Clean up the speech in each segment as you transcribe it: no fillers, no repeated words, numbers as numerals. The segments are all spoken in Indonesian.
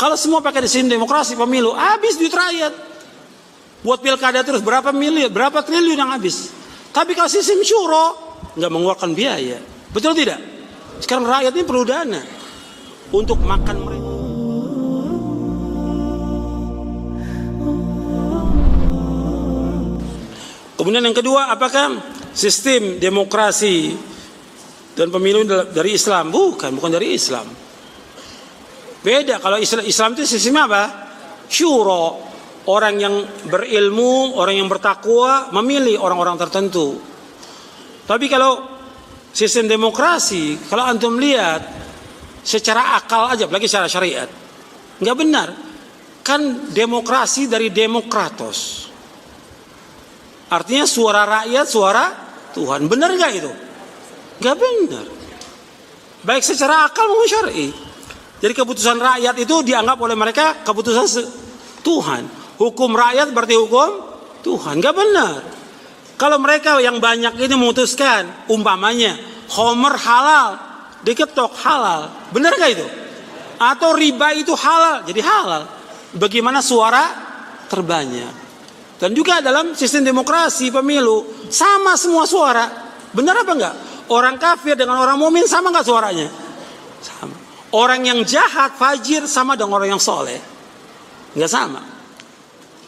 Kalau semua pakai sistem demokrasi pemilu, habis duit rakyat. Buat pilkada terus berapa miliar, berapa triliun yang habis. Tapi kalau sistem syuro, nggak mengeluarkan biaya. Betul tidak? Sekarang rakyat ini perlu dana untuk makan mereka. Kemudian yang kedua, apakah sistem demokrasi dan pemilu dari Islam? Bukan dari Islam. Beda. Kalau Islam itu sistemnya apa? Syuro. Orang yang berilmu, orang yang bertakwa memilih orang-orang tertentu. Tapi kalau sistem demokrasi, kalau antum lihat secara akal aja, apalagi secara syariat, nggak benar. Kan demokrasi dari demokratos. Artinya suara rakyat, suara Tuhan. Benar nggak itu? Nggak benar. Baik secara akal maupun syar'i. Jadi keputusan rakyat itu dianggap oleh mereka keputusan Tuhan. Hukum rakyat berarti hukum Tuhan. Nggak benar. Kalau mereka yang banyak ini memutuskan, umpamanya Homer halal, diketok halal. Benar nggak itu? Atau riba itu halal, jadi halal. Bagaimana suara terbanyak? Dan juga dalam sistem demokrasi pemilu sama semua suara. Benar apa enggak? Orang kafir dengan orang mukmin sama enggak suaranya? Sama. Orang yang jahat, fajir sama dengan orang yang soleh? Enggak sama.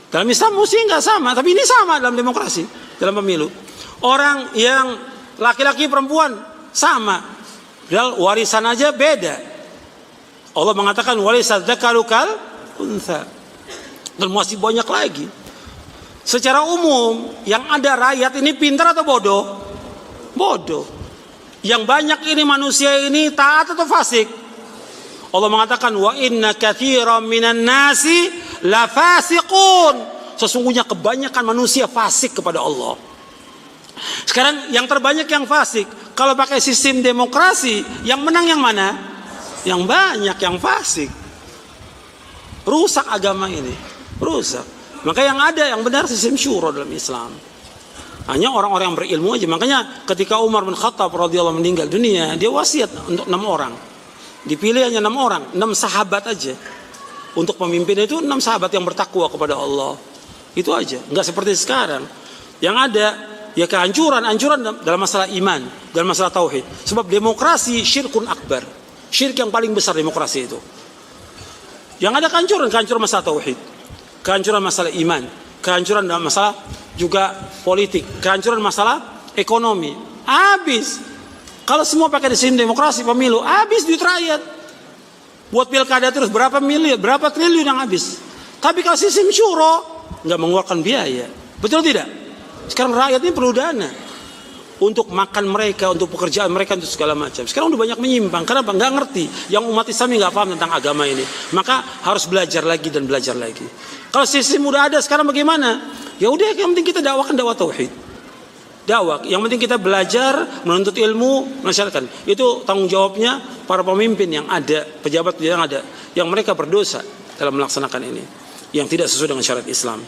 Dalam Islam mesti enggak sama, tapi ini sama dalam demokrasi, dalam pemilu. Orang yang laki-laki perempuan sama. Padahal warisan aja beda. Allah mengatakan warisan dzakaru kal untha. Dan masih banyak lagi. Secara umum, yang ada rakyat ini pintar atau bodoh? Bodoh. Yang banyak ini manusia ini taat atau fasik? Allah mengatakan wa inna katsiran minan nasi la fasiqun. Sesungguhnya kebanyakan manusia fasik kepada Allah. Sekarang yang terbanyak yang fasik. Kalau pakai sistem demokrasi, yang menang yang mana? Yang banyak yang fasik. Rusak agama ini. Rusak. Maka yang ada yang benar sistem syuro dalam Islam. Hanya orang-orang yang berilmu aja. Makanya ketika Umar bin Khattab radhiyallahu meninggal dunia, dia wasiat untuk 6 orang. Dipilih hanya 6 orang, 6 sahabat aja. Untuk pemimpin itu 6 sahabat yang bertakwa kepada Allah. Itu aja. Enggak seperti sekarang. Yang ada ya kehancuran dalam masalah iman, dalam masalah tauhid. Sebab demokrasi syirkun akbar. Syirik yang paling besar demokrasi itu. Yang ada kehancuran masalah tauhid. Kehancuran masalah iman, kehancuran dalam masalah juga politik, kehancuran masalah ekonomi. Habis. Kalau semua pakai sistem demokrasi pemilu, habis duit rakyat. Buat pilkada terus berapa miliar, berapa triliun yang habis. Tapi kalau sistem syuro nggak mengeluarkan biaya. Betul tidak? Sekarang rakyat ini perlu dana untuk makan mereka, untuk pekerjaan mereka, untuk segala macam. Sekarang udah banyak menyimpang. Kenapa? Nggak ngerti. Yang umat Islam nggak paham tentang agama ini. Maka harus belajar lagi dan belajar lagi. Kalau sistem udah ada, sekarang bagaimana? Ya udah, yang penting kita dakwakan dakwah tauhid. Dakwah. Yang penting kita belajar, menuntut ilmu, menasihkan. Itu tanggung jawabnya para pemimpin yang ada, pejabat yang ada, yang mereka berdosa dalam melaksanakan ini, yang tidak sesuai dengan syariat Islam.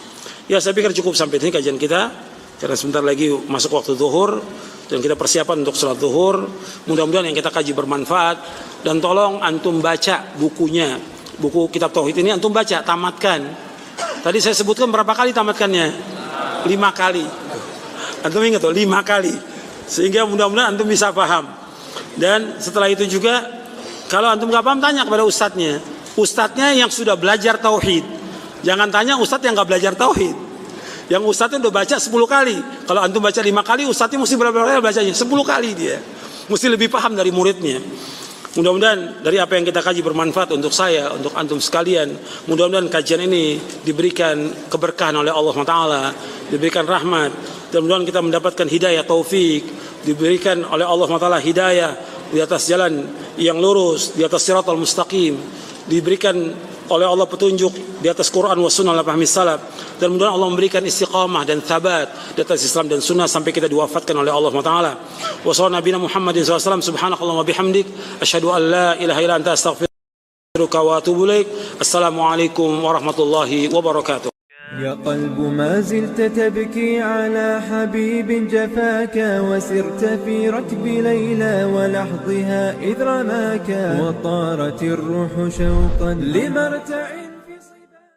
Ya, saya pikir cukup sampai sini kajian kita. Karena sebentar lagi masuk waktu zuhur dan kita persiapan untuk sholat zuhur. Mudah-mudahan yang kita kaji bermanfaat. Dan tolong antum baca bukunya, buku kitab tauhid ini antum baca, tamatkan. Tadi saya sebutkan berapa kali tamatkannya? 5 kali. Antum ingat tuh 5 kali. Sehingga mudah-mudahan antum bisa paham. Dan setelah itu juga kalau antum gak paham tanya kepada ustadznya. Ustadznya yang sudah belajar tauhid. Jangan tanya ustadz yang gak belajar tauhid. Yang ustadznya udah baca 10 kali. Kalau antum baca 5 kali, ustadznya mesti berapa kali bacanya? 10 kali dia. Mesti lebih paham dari muridnya. Mudah-mudahan dari apa yang kita kaji bermanfaat untuk saya, untuk antum sekalian. Mudah-mudahan kajian ini diberikan keberkahan oleh Allah SWT, diberikan rahmat, dan mudah-mudahan kita mendapatkan hidayah taufik, diberikan oleh Allah SWT hidayah di atas jalan yang lurus, di atas siratal mustaqim, diberikan oleh Allah petunjuk di atas Quran wa sunnah ala fahmi salaf, dan mudah-mudahan Allah memberikan istiqamah dan thabat di atas Islam dan sunnah sampai kita diwafatkan oleh Allah Taala. Wa sallallahu nabiyana Muhammadin sallallahu alaihi wasallam, subhanakallahumma bihamdik asyhadu an la ilaha illa anta astaghfiruka wa atubu ilaik. Assalamualaikum warahmatullahi wabarakatuh. يا قلب ما زلت تبكي على حبيب جفاك وسرت في ركب ليلى ولحظها إذ رماك وطارت الروح شوقا لمرتع في صبا